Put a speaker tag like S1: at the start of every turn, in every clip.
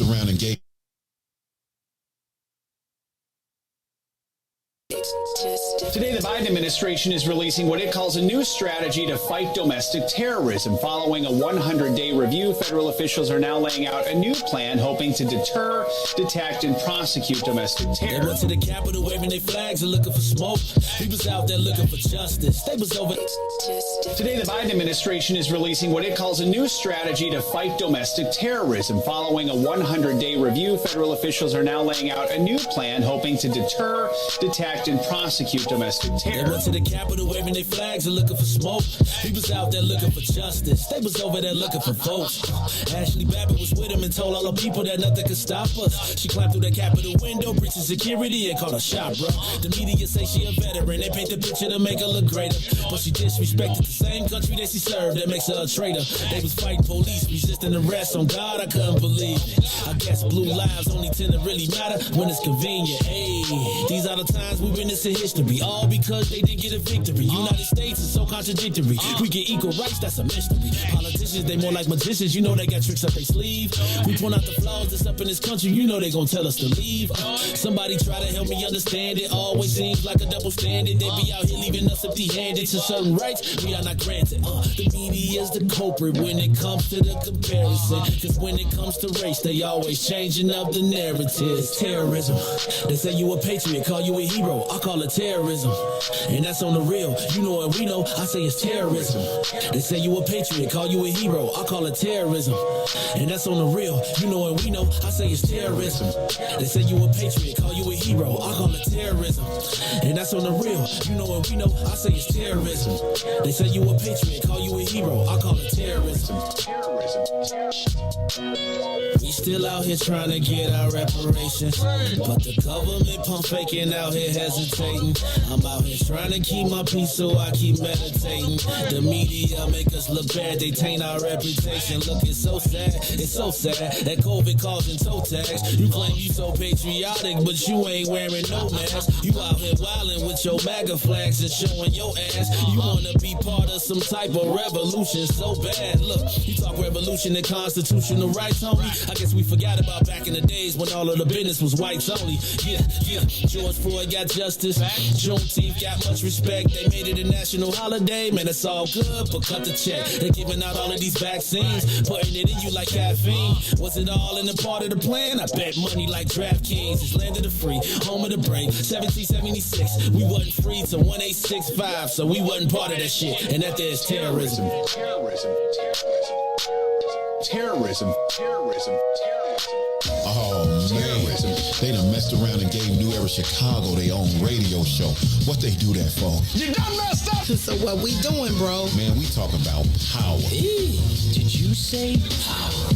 S1: around and gave.
S2: Today, the Biden administration is releasing what it calls a new strategy to fight domestic terrorism. Following a 100-day review, federal officials are now laying out a new plan hoping to deter, detect, and prosecute domestic terror.
S3: They went to the Capitol waving their flags and looking for smoke. He was out there looking for justice. They was over.
S2: Today, the Biden administration is releasing what it calls a new strategy to fight domestic terrorism. Following a 100-day review, federal officials are now laying out a new plan hoping to deter, detect, and prosecute domestic terror.
S3: They went to the Capitol waving their flags and looking for smoke. He was out there looking for justice. They was over there looking for votes. Ashley Babbitt was with him and told all the people that nothing could stop us. She climbed through the Capitol window, breached security, and called a shot, bro. The media say she a veteran. They paint the picture to make her look greater, but she disrespected the same country that she served. That makes her a traitor. They was fighting police, resisting arrest. On God, I couldn't believe it. I guess blue lives only tend to really matter when it's convenient. Hey, these are the times we witness in history, all because they didn't get a victory. United States is so contradictory. We get equal rights, that's a mystery. Politicians, they more like magicians. You know they got tricks up their sleeve. We point out the flaws that's up in this country. You know they gon' tell us to leave. Somebody try to help me understand it. Always seems like a double standard. They be out here leaving us empty-handed to certain rights we are not granted. The media is the culprit when it comes to the comparison. Cause when it comes to race, they always changing up the narratives. Terrorism. They say you a patriot, call you a hero. I call it terrorism. And that's on the real. You know and we know, I say it's terrorism. They say you a patriot, call you a hero. I call it terrorism. And that's on the real. You know and we know, I say it's terrorism. They say you a patriot, call you a hero. I call it terrorism. And that's on the real. You know and we know, I say it's terrorism. They say you a patriot, call you a hero. I call it terrorism. We still out here trying to get our reparations, but the government pump faking out here hesitating. I'm out here trying to keep my peace, so I keep meditating. The media make us look bad, they taint our reputation. Look, it's so sad that COVID causing toe tags. You claim you so patriotic, but you ain't wearing no mask. You out here wildin' with your MAGA flags and showing your ass. You wanna be part of some type of revolution so bad. Look, you talk revolution and constitutional rights, homie. I guess we forgot about back in the days when all of the business was whites only. Yeah. George Floyd got justice. Juneteenth got much respect. They made it a national holiday. Man, it's all good, but cut the check. They're giving out all of these vaccines, putting it in you like caffeine. Was it all in the part of the plan? I bet money like DraftKings. It's land of the free, home of the brave. 1776, we wasn't free till 1865, so we wasn't part of that shit. And that there is terrorism.
S1: Oh man, they done messed around and gave New Era Chicago their own radio show. What they do that for?
S4: You done messed up! So what we doing, bro?
S1: Man, we talking about power.
S3: Did you say power?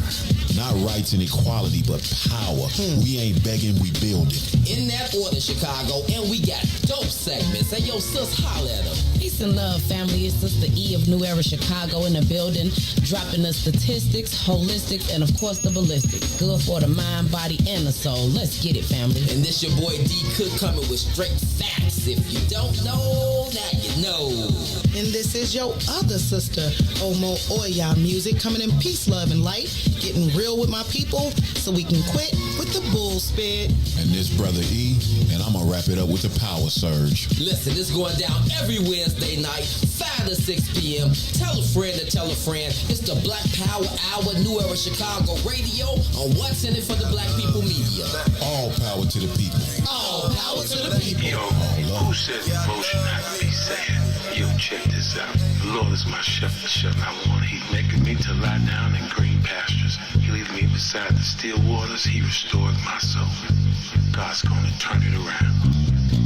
S1: Not rights and equality, but power. We ain't begging, we building.
S5: In that order, Chicago, and we got dope segments. Hey, yo, sis, holla at them.
S6: Peace and love, family. It's Sister E of New Era Chicago in the building, dropping the statistics, holistics, and of course the ballistics. Good for the mind, body, and the soul. Let's get it, family.
S5: And this your boy D Cook coming with straight facts. If you don't know, now you know.
S4: And this is your other sister, Omo Oya Music, coming in peace, love, and light, getting real with my people so we can quit with the bull spit.
S1: And this brother E, and I'm gonna wrap it up with the power surge.
S5: Listen, it's going down every Wednesday night, 5 to 6 p.m. Tell a friend to tell a friend. It's the Black Power Hour, New Era Chicago Radio on What's in It for the Black People Media.
S1: All power to the people.
S5: All power to the people.
S7: Yo, who says emotion has to be sad? Yo, check this out. The Lord is my shepherd, and I want. He's making me to lie down in green pastures. He leads me beside the still waters. He restores my soul. God's gonna turn it around.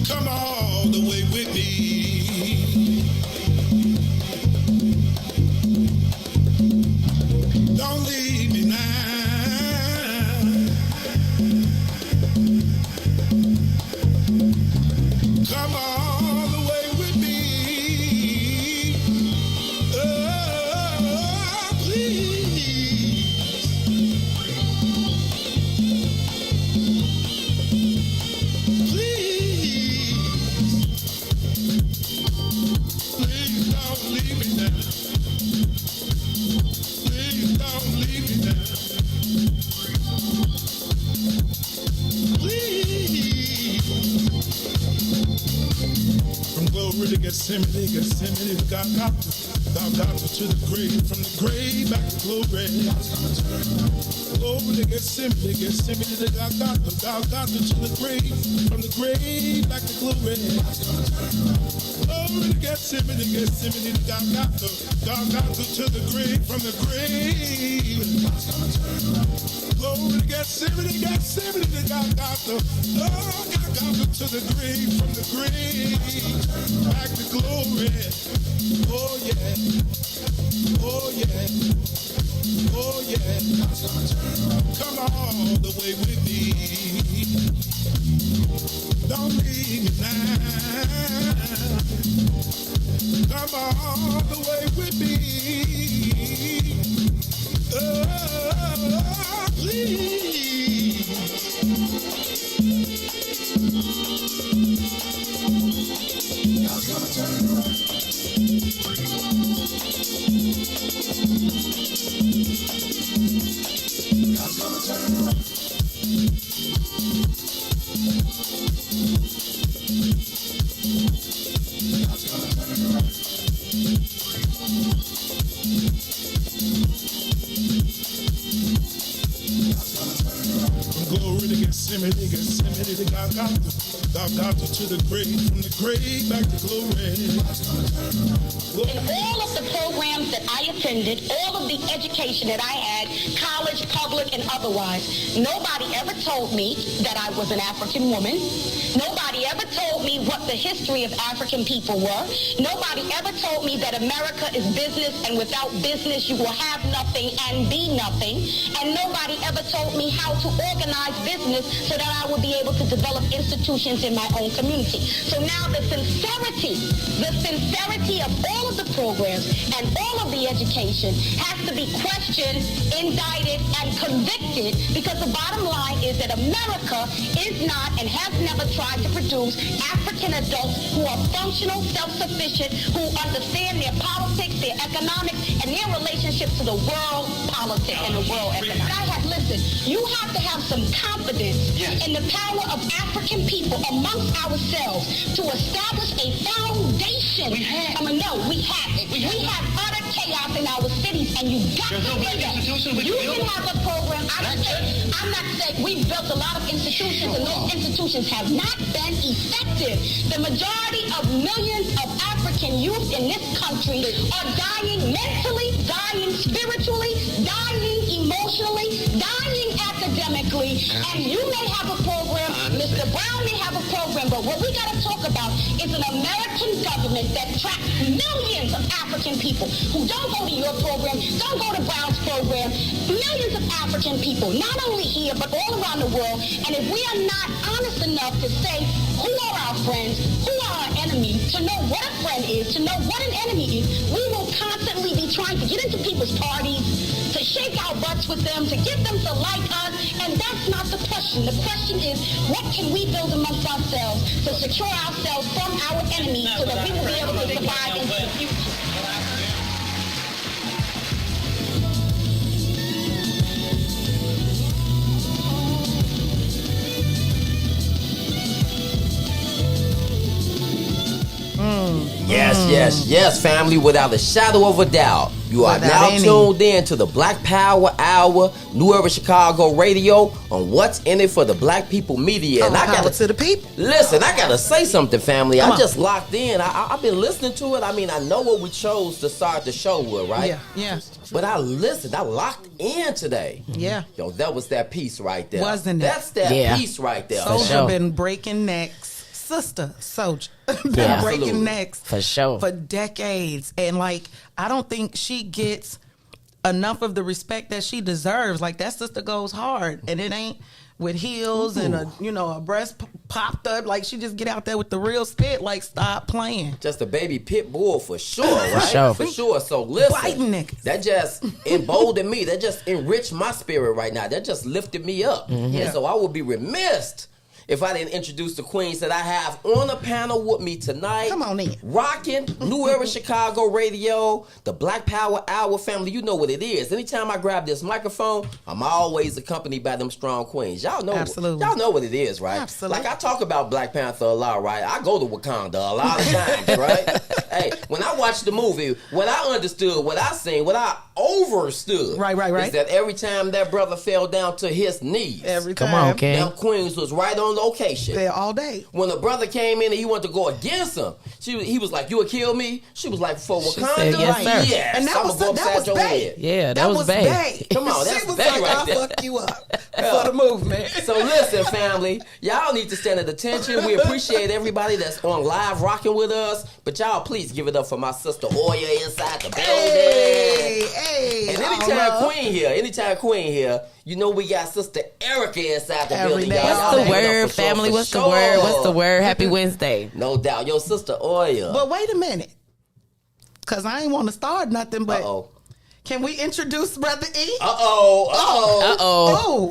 S1: Come all the way with me. Don't leave me now. Come all the way with me. Oh, please. Please. Gethsemane, Golgotha to the grave, from the grave back to glory. Glory to Gethsemane, to Golgotha to the grave, from the grave back to glory. Glory to Gethsemane, to Golgotha to the grave, from the grave. Glory to Gethsemane, to Golgotha, Golgotha to the grave, from the grave back to glory. Oh yeah, oh yeah, oh yeah. Come all the way with me. Don't leave me now. Come all the way with me. Oh, please. God's gonna turn it around. God's gonna turn it around. Glory to Gethsemane, to Golgotha to the grave, from the grave back to glory.
S8: In all of the programs that I attended, all of the education that I had, college, public, and otherwise, nobody ever told me that I was an African woman. Nobody ever told me what the history of African people were. Nobody ever told me that America is business, and without business you will have nothing and be nothing. And nobody ever told me how to organize business so that I would be able to develop institutions in my own community. So now the sincerity of all of the programs and all of the education has to be questioned, indicted, and convicted, because the bottom line is that America is not and has never tried to produce African adults who are functional, self-sufficient, who understand their politics, their economics, and their relationship to the world politics and the world economics. Listen, you have to have some confidence in the power of African people amongst ourselves to establish a foundation. We have it. We have utter chaos in our cities, and you got to do that. You can have a program. I'm not saying we've built a lot of institutions, and those institutions have not been effective. The majority of millions of African youth in this country are dying mentally, dying spiritually, dying emotionally, dying academically, and you may have a program, Mr. Brown may have a program, but what we got to talk about is an American government that tracks millions of African people who don't go to your program, don't go to Brown's program, millions of African people, not only here, but all around the world. And if we are not honest enough to say who are our friends, who are our enemies, to know what a friend is, to know what an enemy is, we will constantly be trying to get into people's parties, to shake our butts with them, to get them to like us, and that's not the question. The question is, what can we build amongst ourselves to secure ourselves from our enemies so that we will be able to survive into the future?
S5: Yes, family, without a shadow of a doubt. You are now tuned in to the Black Power Hour, New Era Chicago Radio, on What's in It for the Black People Media.
S4: And I got to the people.
S5: Listen, I gotta say something, family. I just locked in. I've been listening to it. I mean, I know what we chose to start the show with, right?
S4: Yeah.
S5: But I listened. I locked in today.
S4: Yeah.
S5: Yo, that was that piece right there.
S4: Wasn't it?
S5: That's that piece right there.
S4: Soldier been breaking necks. Sister Soldier been breaking necks for decades, and like I don't think she gets enough of the respect that she deserves. Like that sister goes hard, and it ain't with heels and a breast popped up. Like she just get out there with the real spit. Like stop playing.
S5: Just a baby pit bull for sure, right? For sure. So listen, that just emboldened me. That just enriched my spirit right now. That just lifted me up. Mm-hmm. And so I would be remiss if I didn't introduce the queens that I have on the panel with me tonight.
S4: Come on in.
S5: Rocking New Era Chicago Radio, the Black Power Hour family. You know what it is. Anytime I grab this microphone, I'm always accompanied by them strong queens. Y'all know.
S4: Absolutely.
S5: Y'all know what it is, right?
S4: Absolutely.
S5: Like I talk about Black Panther a lot, right? I go to Wakanda a lot of times, right? Hey, when I watched the movie, what I understood, what I seen, what I overstood,
S4: right,
S5: is that every time that brother fell down to his knees,
S4: every time,
S6: come on, King.
S5: them queens was right on location.
S4: There all day.
S5: When the brother came in and he wanted to go against him, he was like, "You would kill me." She was like, "For Wakanda,
S6: said, yes, sir.
S5: Yes,
S4: and that was Bae.
S6: Yeah, that was Bae.
S5: Come on, that's
S4: she was
S5: Bae
S4: like,
S5: right
S4: "I'll
S5: there."
S4: fuck you up for the movement."
S5: So listen, family, y'all need to stand at attention. We appreciate everybody that's on live rocking with us, but y'all please give it up for my sister Oya inside the building.
S4: Hey,
S5: and anytime Queen here, you know we got Sister Erica inside the building.
S4: day.
S5: Y'all
S6: What's the
S5: give it up
S6: word,
S5: for sure,
S6: family?
S5: for
S6: What's the
S5: sure.
S6: word? What's the word? Happy Wednesday.
S5: No doubt. Your sister Oya.
S4: But wait a minute, because I ain't want to start nothing, but
S5: Uh-oh.
S4: can we introduce Brother E?
S5: Oh.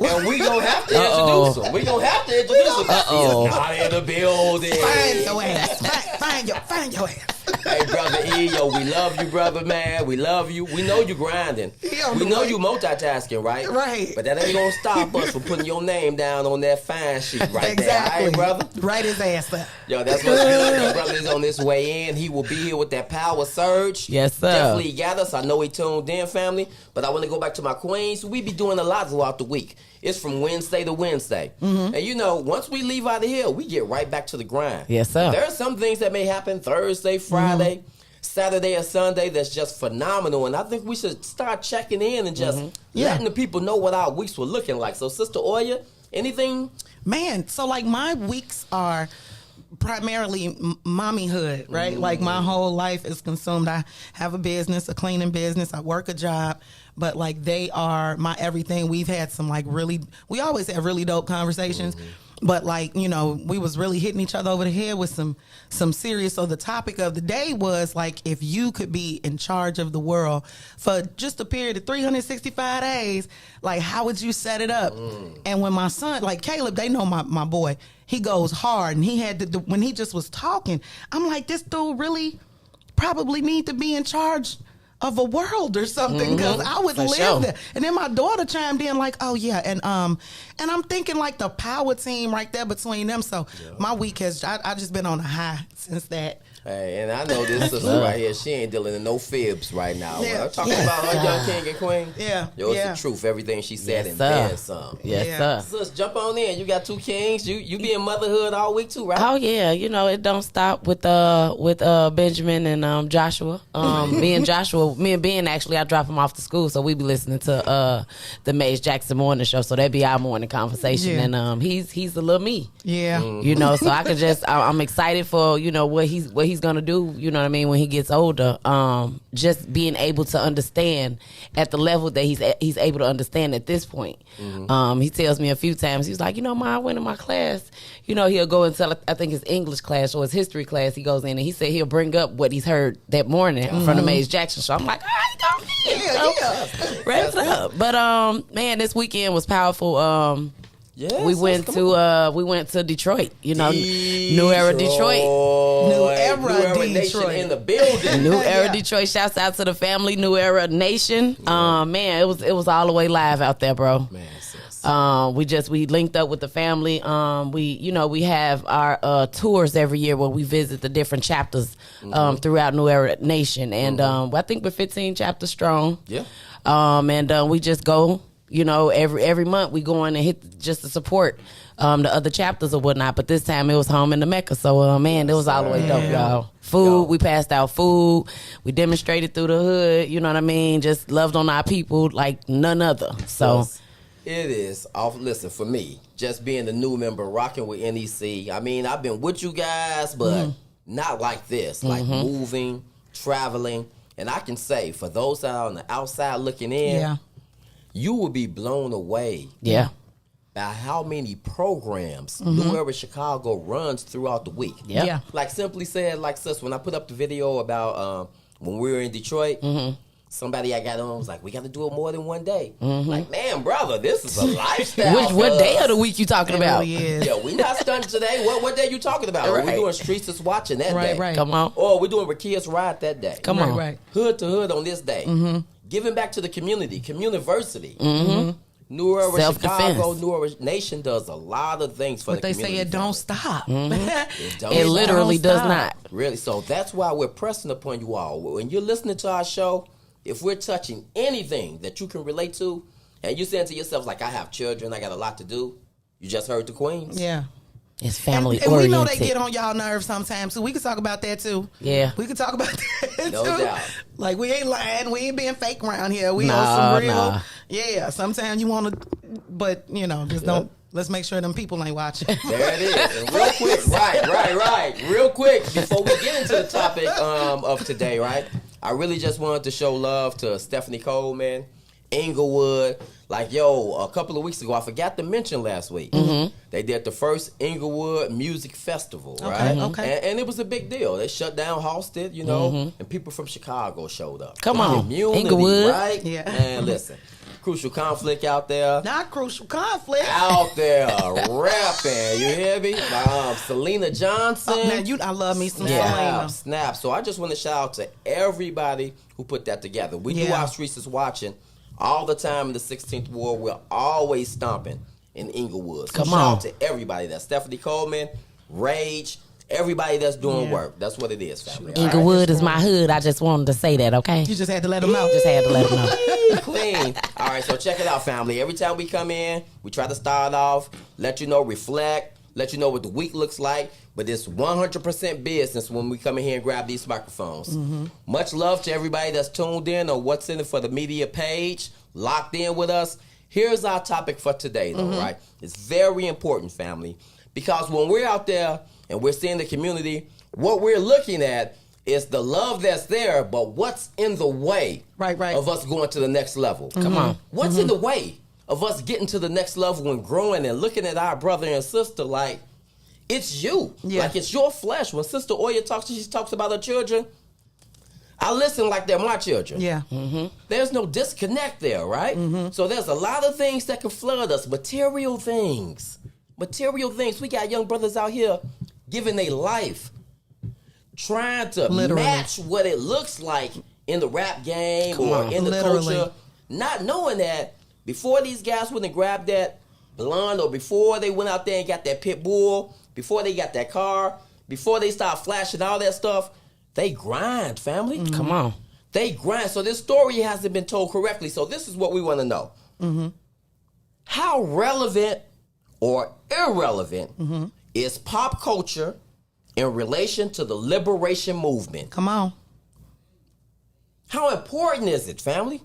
S5: And we gonna have to introduce him. We gonna have to introduce him.
S6: Uh-oh.
S5: He's not in the building.
S4: Find your ass. Find your ass.
S5: Hey, Brother E, yo, we love you, brother, man. We love you. We know you grinding. We know you multitasking, right?
S4: Right.
S5: But that ain't gonna stop us from putting your name down on that fine sheet right
S4: Exactly.
S5: there. All right, brother?
S4: Write his ass up.
S5: Yo, that's what's good. Your brother is on this way in. He will be here with that power surge.
S6: Yes, sir.
S5: Definitely got us. I know he tuned in, family. But I want to go back to my queens. We be doing a lot throughout the week. It's from Wednesday to Wednesday. Mm-hmm. And you know, once we leave out of here, we get right back to the grind.
S6: Yes, sir.
S5: There are some things that may happen Thursday, Friday, Saturday, or Sunday that's just phenomenal. And I think we should start checking in and just letting the people know what our weeks were looking like. So, Sister Oya, anything?
S4: Man, so like my weeks are primarily mommyhood, right? Like my whole life is consumed. I have a business, a cleaning business. I work a job, but like they are my everything. We've had some like we always have really dope conversations. But like, you know, we was really hitting each other over the head with some serious. So the topic of the day was like, if you could be in charge of the world for just a period of 365 days, like how would you set it up? And when my son, like Caleb, they know my boy, he goes hard, and he had to, when he just was talking, I'm like, this dude really probably need to be in charge of a world or something, because I would live there. And then my daughter chimed in like, oh yeah, and I'm thinking like the power team right there between them. So my week has I just been on a high since that.
S5: Hey, and I know this sister right here, she ain't dealing in no fibs right now.
S4: Yeah.
S5: I'm talking about her young king and queen.
S4: Yeah.
S5: Yo, it's the truth. Everything she said and
S6: sir.
S5: then some.
S6: Yes, sir.
S5: Sis, jump on in. You got two kings. You be in motherhood all week too, right?
S6: Oh yeah, you know it don't stop with Benjamin and Joshua. Me and Ben actually, I drop him off to school, so we be listening to the Maze Jackson morning show. So that be our morning conversation, and he's a little me.
S4: Yeah,
S6: you know, so I could just I'm excited for what he's gonna do. You know what I mean, when he gets older. Just being able to understand at the level that he's able to understand at this point. He tells me a few times, he's like, Ma, I went in my class. He'll go and tell, I think his English class or his history class, he goes in and he said he'll bring up what he's heard that morning from the Maze Jackson show. I'm like, all right, wraps up. But man, this weekend was powerful. We went to Detroit. New Era Detroit.
S4: New Era
S5: Nation in the building.
S6: New Era Detroit. Shouts out to the family. New Era Nation. Man, it was all the way live out there, bro.
S5: Man, sis.
S6: We linked up with the family. We have our tours every year where we visit the different chapters throughout New Era Nation, and I think we're 15 chapters strong.
S5: Yeah.
S6: And we just go. Every month we go in and hit just to support the other chapters or whatnot. But this time it was home in the Mecca. So, man, it was all the way dope, y'all. Food, we passed out food. We demonstrated through the hood. You know what I mean? Just loved on our people like none other. So
S5: it is. Listen, for me, just being the new member, rocking with NEC. I mean, I've been with you guys, but not like this. Like moving, traveling. And I can say, for those that are on the outside looking in, you will be blown away by how many programs New Era Chicago runs throughout the week.
S6: Yeah.
S5: Like simply said, like sis, when I put up the video about when we were in Detroit, somebody I got on was like, we got to do it more than one day. Like, man, brother, this is a lifestyle.
S6: What day of the week you talking about?
S4: Really
S5: Yeah, we not stunting today. What day you talking about?
S6: Right.
S5: We doing Streets is Watching that day.
S4: Right.
S6: Come on.
S5: Or we doing Rakia's Ride that day.
S6: Come on.
S4: Right.
S5: Hood to hood on this day. Giving back to the community, communiversity. New Era
S6: Self-defense.
S5: Chicago, New Era Nation does a lot of things for
S4: But
S5: the
S4: they
S5: community.
S4: say it don't stop.
S6: It literally
S4: Don't
S6: does
S4: stop.
S6: not.
S5: Really, so that's why we're pressing upon you all. When you're listening to our show, if we're touching anything that you can relate to, and you're saying to yourself, like, I have children, I got a lot to do, you just heard the Queens.
S4: Yeah.
S6: It's family
S4: And we know
S6: oriented.
S4: they get on y'all nerves sometimes, so we can talk about that too.
S6: Yeah.
S4: We can talk about that
S5: No
S4: too.
S5: doubt.
S4: Like, we ain't lying, we ain't being fake around here. We
S6: Nah,
S4: on some real.
S6: nah.
S4: Yeah, sometimes you want to, but just don't. Let's make sure them people ain't watching.
S5: There it is. And real quick, right. Real quick, before we get into the topic of today, right? I really just wanted to show love to Stephanie Coleman, Inglewood. Like, a couple of weeks ago, I forgot to mention last week, they did the first Inglewood Music Festival, right?
S4: Okay.
S5: And it was a big deal. They shut down Halstead, and people from Chicago showed up.
S6: Come on.
S5: Community,
S6: Inglewood.
S5: right?
S4: Yeah.
S5: And listen, Crucial Conflict out there.
S4: Not crucial conflict.
S5: Out there rapping, you hear me? Selena Johnson.
S4: Oh, man, I love me some Selena.
S5: Snap. So I just want to shout out to everybody who put that together. We do our Streets is Watching all the time in the 16th Ward. We're always stomping in Inglewood. So shout out to everybody. That's Stephanie Coleman, Rage, everybody that's doing work. That's what it is, family.
S6: Inglewood is my hood. I just wanted to say that, okay?
S4: You just had to let them know.
S6: Just had to let them know.
S5: Clean. All right, so check it out, family. Every time we come in, we try to start off, let you know, reflect, let you know what the week looks like. But it's 100% business when we come in here and grab these microphones. Much love to everybody that's tuned in on What's In It for the Media page, locked in with us. Here's our topic for today, though, right? It's very important, family, because when we're out there and we're seeing the community, what we're looking at is the love that's there, but what's in the way of us going to the next level?
S6: Come on.
S5: What's in the way of us getting to the next level and growing and looking at our brother and sister like, it's you.
S4: Yeah.
S5: Like, it's your flesh. When Sister Oya she talks about her children, I listen like they're my children.
S4: Yeah.
S5: There's no disconnect there, right? So there's a lot of things that can flood us. Material things. We got young brothers out here giving their life, trying to match what it looks like in the rap game or in the culture, not knowing that before these guys went and grabbed that blonde, or before they went out there and got that pit bull, before they got that car, before they start flashing all that stuff, they grind, family.
S6: Come on.
S5: They grind. So this story hasn't been told correctly. So this is what we want to know. How relevant or irrelevant is pop culture in relation to the liberation movement?
S4: Come on.
S5: How important is it, family?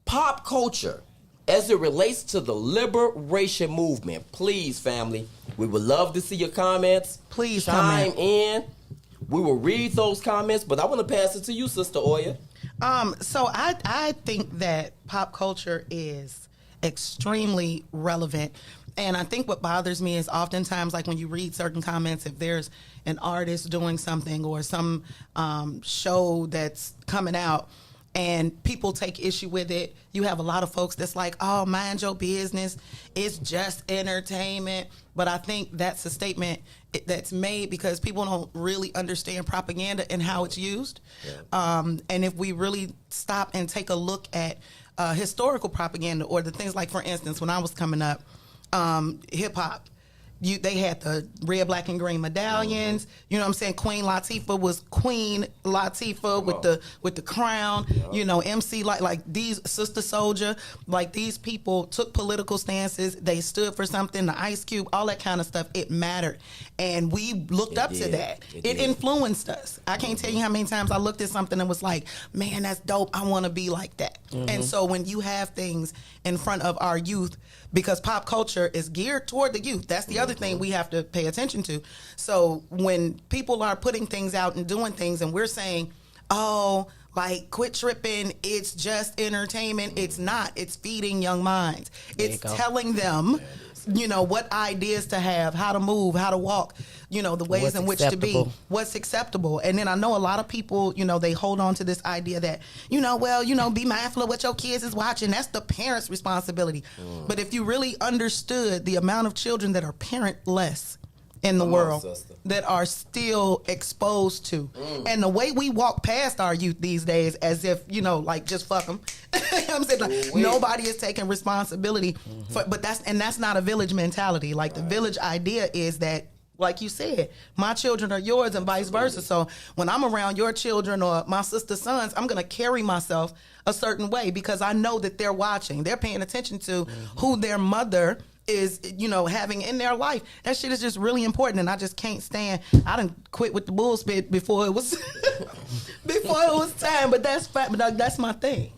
S5: Pop culture as it relates to the liberation movement. Please, family, we would love to see your comments.
S4: Please
S5: chime
S4: comment.
S5: in. We will read those comments, but I want to pass it to you, Sister Oya.
S4: So I think that pop culture is extremely relevant. And I think what bothers me is oftentimes, like when you read certain comments, if there's an artist doing something or some show that's coming out and people take issue with it, you have a lot of folks that's like, oh, mind your business. It's just entertainment. But I think that's a statement that's made because people don't really understand propaganda and how it's used. And if we really stop and take a look at historical propaganda or the things like, for instance, when I was coming up, hip hop, they had the red, black, and green medallions. You know what I'm saying? Queen Latifah was Queen Latifah with the crown. You know, MC like these Sister Soldier, like these people took political stances. They stood for something. The Ice Cube, all that kind of stuff. It mattered, and we looked up to that. It influenced us. I can't tell you how many times I looked at something and was like, man, that's dope. I want to be like that. And so when you have things in front of our youth, because pop culture is geared toward the youth. That's the other thing we have to pay attention to. So when people are putting things out and doing things and we're saying, oh, like, quit tripping, it's just entertainment. It's not. It's feeding young minds. It's telling them what ideas to have, how to move, how to walk, the ways in which to be, what's acceptable. And then I know a lot of people, they hold on to this idea that, be mindful of what your kids is watching. That's the parents' responsibility. But if you really understood the amount of children that are parentless in the world, that are still exposed to, and the way we walk past our youth these days as if, just fuck them. I'm saying, nobody is taking responsibility for, but that's not a village mentality. Like the village idea is that, like you said, my children are yours and vice versa. So when I'm around your children or my sister's sons, I'm going to carry myself a certain way because I know that they're watching. They're paying attention to who their mother is, having in their life. That shit is just really important, and I just can't stand. I done quit with the bullspit before it was time, but that's my thing.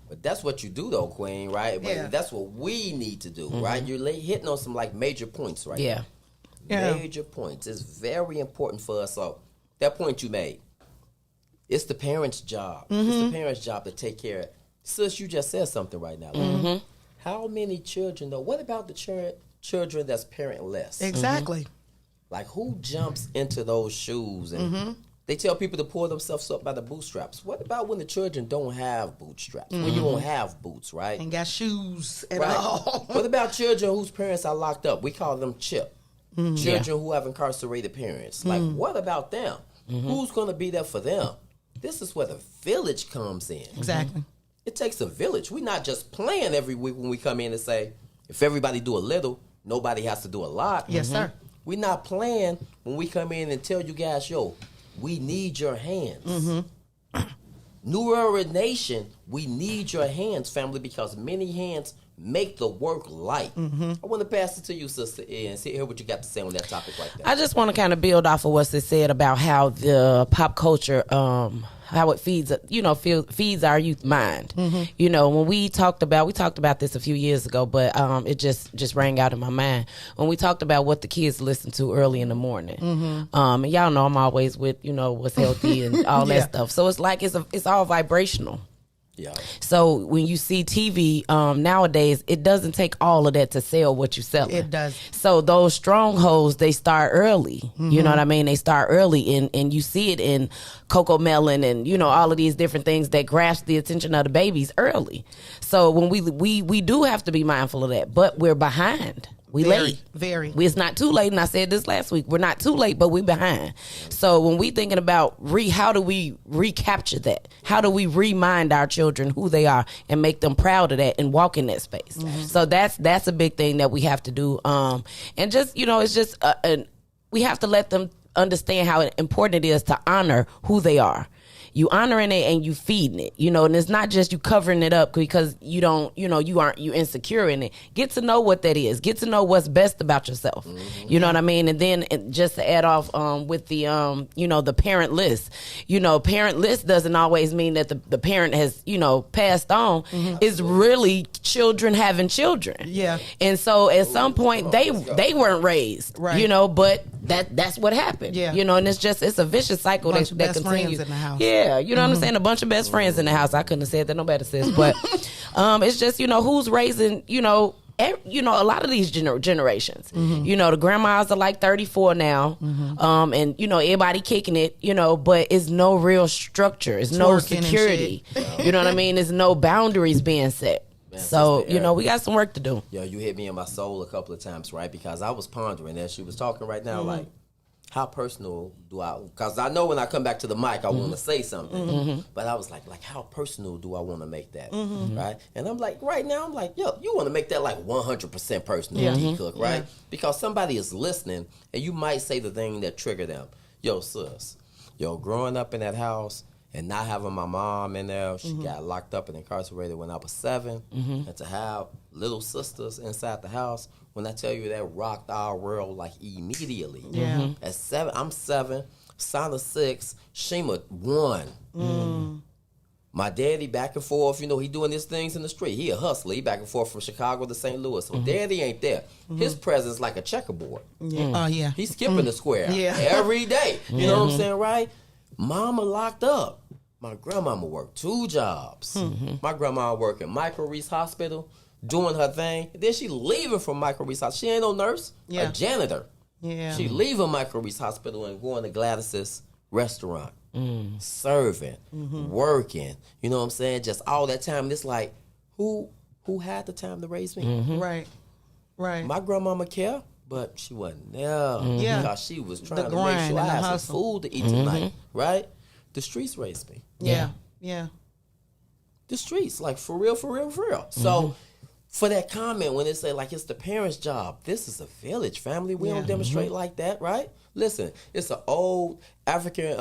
S5: But that's what you do, though, Queen, right? But that's what we need to do, right? You're hitting on some major points, right?
S6: Yeah.
S5: Major points. It's very important for us. So that point you made, it's the parents' job. It's the parents' job to take care of it. Sis, you just said something right now. How many children, though? What about the children that's parentless?
S4: Exactly.
S5: Like, who jumps into those shoes? And they tell people to pull themselves up by the bootstraps. What about when the children don't have bootstraps? When you don't have boots, right?
S4: And got shoes at all.
S5: What about children whose parents are locked up? We call them CHIP. Children who have incarcerated parents. Like, what about them? Who's going to be there for them? This is where the village comes in.
S4: Exactly.
S5: It takes a village. We're not just playing every week when we come in and say, if everybody do a little, nobody has to do a lot.
S4: Yes, sir.
S5: We're not playing when we come in and tell you guys, we need your hands. New Era Nation, we need your hands, family, because many hands make the work light. I want to pass it to you, Sister E, and hear what you got to say on that topic like that.
S6: I just want to kind of build off of what they said about how the pop culture, how it feeds our youth mind. When we talked about this a few years ago, but it just rang out in my mind when we talked about what the kids listen to early in the morning. And y'all know I'm always with what's healthy and all that stuff. So it's like it's all vibrational.
S5: Yeah.
S6: So when you see TV nowadays, it doesn't take all of that to sell what you sell.
S4: It does.
S6: So those strongholds, they start early. You know what I mean? They start early, and you see it in Coco Melon and all of these different things that grasp the attention of the babies early. So when we do have to be mindful of that, but we're behind. We late.
S4: Very.
S6: It's not too late, and I said this last week. We're not too late, but we're behind. So when we thinking about how do we recapture that? How do we remind our children who they are and make them proud of that and walk in that space? So that's a big thing that we have to do. And just it's just we have to let them understand how important it is to honor who they are. You honoring it and you feeding it, and it's not just you covering it up because you don't, you insecure in it. Get to know what that is. Get to know what's best about yourself. You know what I mean? And then just to add off with the, the parent list, parent list doesn't always mean that the parent has, passed on. It's really children having children.
S4: Yeah.
S6: And so at some point they weren't raised,
S4: right.
S6: But that's what happened.
S4: Yeah.
S6: And it's a vicious cycle that continues.
S4: In the house.
S6: Yeah, you know what I'm saying? A bunch of best friends in the house. I couldn't have said that no better, sis. But it's just, who's raising, a lot of these generations. The grandmas are like 34 now. And, everybody kicking it, but it's no real structure. It's no security. You know what I mean? There's no boundaries being set. Man, so, we got some work to do.
S5: Yeah, you hit me in my soul a couple of times, right? Because I was pondering as she was talking right now, like, how personal do I, because I know when I come back to the mic, I want to say something, but I was like, how personal do I want to make that, right? And I'm like, right now, I'm like, yo, you want to make that like 100% personal, D-Cook, right? Because somebody is listening, and you might say the thing that trigger them. Yo, sis, growing up in that house and not having my mom in there, she got locked up and incarcerated when I was 7, and to have little sisters inside the house, when I tell you that rocked our world like immediately.
S4: Yeah.
S5: At 7, I'm 7, Sana 6, Shima 1. My daddy back and forth, he doing his things in the street. He a hustler. He back and forth from Chicago to St. Louis. So daddy ain't there. His presence like a checkerboard.
S4: Yeah. Yeah.
S5: He's skipping the square every day. You know what I'm saying, right? Mama locked up. My grandmama worked 2 jobs. My grandma worked at Michael Reese Hospital, doing her thing. Then she leaving from Michael Reese Hospital. She ain't no nurse, a janitor.
S4: Yeah.
S5: She leaving Michael Reese Hospital and going to Gladys's restaurant, serving, working. You know what I'm saying? Just all that time. It's like, who had the time to raise me?
S4: Right. My
S5: grandmama care, but she wasn't there.
S4: Yeah.
S5: Because she was trying to make sure I had some food to eat tonight. Right? The streets raised me.
S4: Yeah.
S5: The streets, like for real. So for that comment when they say like it's the parents' job, this is a village, family. We don't demonstrate like that, right? Listen, it's an old African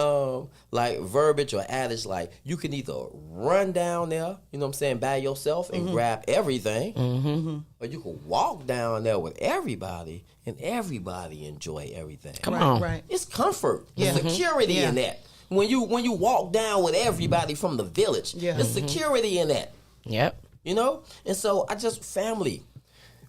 S5: like verbiage or adage like you can either run down there, you know what I'm saying, by yourself and grab everything, or you can walk down there with everybody and everybody enjoy everything.
S6: Come on.
S4: Right.
S5: It's comfort, security in that. When you walk down with everybody from the village, there's security in that.
S6: Yep.
S5: You know? And so family,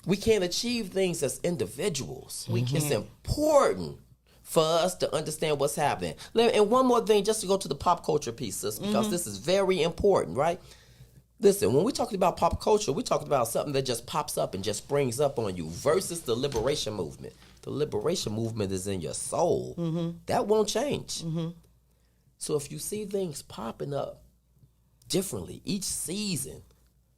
S5: we can't achieve things as individuals. It's important for us to understand what's happening. And one more thing, just to go to the pop culture piece, sis, because this is very important, right? Listen, when we're talking about pop culture, we're talking about something that just pops up and just springs up on you versus the liberation movement. The liberation movement is in your soul. That won't change. So if you see things popping up differently each season,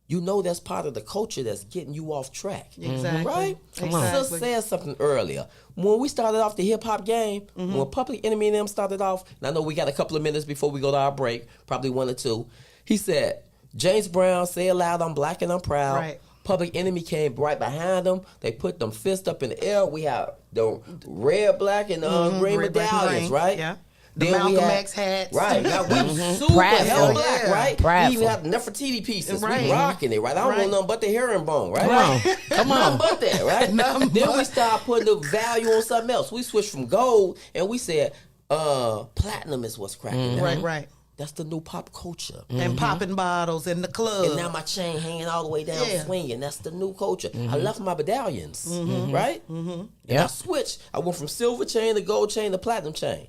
S5: you know that's part of the culture that's getting you off track.
S4: Exactly.
S5: Right?
S4: Exactly.
S5: Sis said something earlier. When we started off the hip-hop game, when Public Enemy and them started off, and I know we got a couple of minutes before we go to our break, probably 1 or 2, he said, James Brown, say it loud, I'm black and I'm proud.
S4: Right.
S5: Public Enemy came right behind them. They put them fists up in the air. We have the red, black, and green
S4: red, black, and
S5: medallions,
S4: green.
S5: right?
S4: Yeah. The Malcolm X hats.
S5: Right. Now, we super hell black, right?
S6: Prideful.
S5: We even have Nefertiti pieces.
S4: Right.
S5: We rocking it, right? I don't want nothing but the herringbone, right?
S6: Come on.
S5: Nothing but that, right? Then we start putting the value on something else. We switched from gold, and we said platinum is what's cracking.
S4: Right.
S5: That's the new pop culture.
S4: And popping bottles in the club.
S5: And now my chain hanging all the way down, swinging. That's the new culture. I left my medallions, right? And I switched. I went from silver chain to gold chain to platinum chain.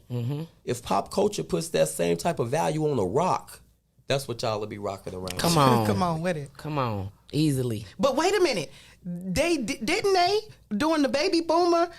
S5: If pop culture puts that same type of value on a rock, that's what y'all will be rocking around.
S6: Come on.
S4: Come on with it.
S6: Come on. Easily.
S4: But wait a minute. Didn't they during the baby boomer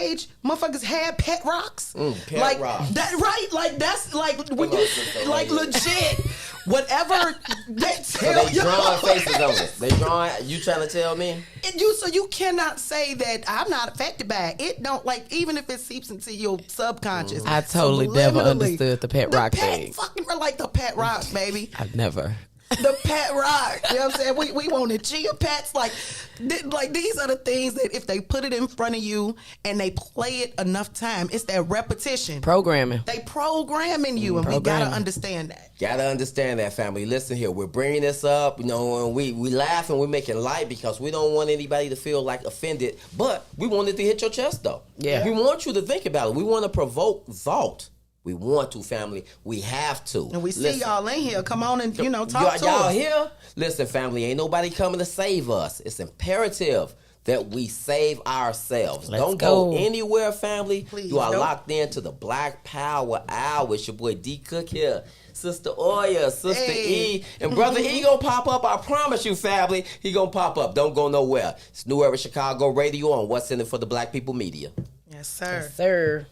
S4: age, motherfuckers had pet rocks?
S5: Pet
S4: like
S5: rocks.
S4: That, right? Like that's like when you like legit. Whatever they tell you.
S5: So they drawing faces on it. They drawing. You trying to tell me?
S4: So you cannot say that I'm not affected by it. It don't, like, even if it seeps into your subconscious.
S6: I totally never understood the pet rock thing.
S4: Fucking like the pet rocks, baby.
S6: I've never.
S4: The pet rock. You know what I'm saying? We wanted chia pets. Like these are the things that if they put it in front of you and they play it enough time, it's that repetition.
S6: Programming.
S4: They programming you, and we gotta understand that.
S5: Gotta understand that, family. Listen here, we're bringing this up, you know, and we laugh and we're making light because we don't want anybody to feel like offended, but we want it to hit your chest, though.
S6: Yeah.
S5: We want you to think about it. We want to provoke thought. We want to, family. We have to.
S4: And we see y'all in here. Come on and, talk to
S5: y'all
S4: us.
S5: here? Listen, family, ain't nobody coming to save us. It's imperative that we save ourselves. Don't go anywhere, family.
S4: Please,
S5: you are locked into the Black Power Hour. It's your boy D Cook here. Sister Oya, Sister E, and Brother E gonna pop up. I promise you, family. He gonna pop up. Don't go nowhere. It's New Era Chicago Radio on What's in It for the Black People Media.
S4: Yes, sir.
S6: Yes, sir.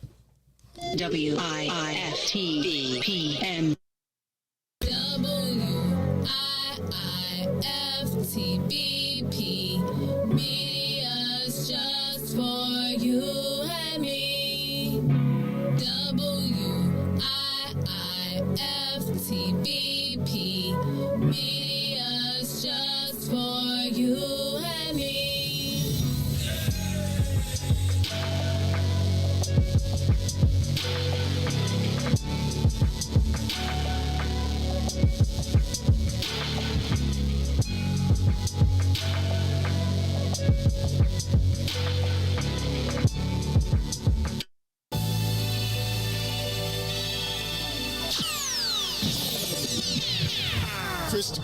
S9: WIIFTBPM. WIIFTBP. Media's just for you and me. WIIFTBP. Media's just for you and me.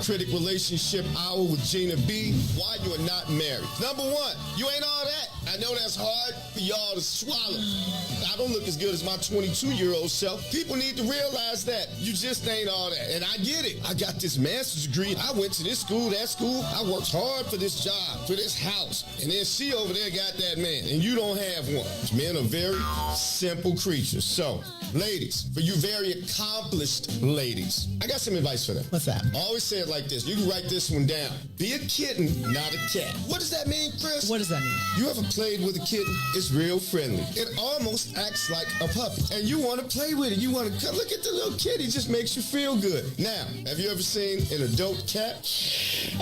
S1: Critic Relationship Hour with Gina B. Why you are not married. Number one, you ain't all that. I know that's hard for y'all to swallow. I don't look as good as my 22-year-old self. People need to realize that. You just ain't all that. And I get it. I got this master's degree. I went to this school, that school. I worked hard for this job, for this house. And then she over there got that man. And you don't have one. Men are very simple creatures. So, ladies, for you very accomplished ladies, I got some advice for them.
S10: What's that?
S1: I always say it like this. You can write this one down. Be a kitten, not a cat. What does that mean, Chris?
S10: What does that mean?
S1: You ever played with a kitten? It's real friendly. It almost acts like a puppy. And you want to play with it. You want to look at the little kitty. It just makes you feel good. Now, have you ever seen an adult cat?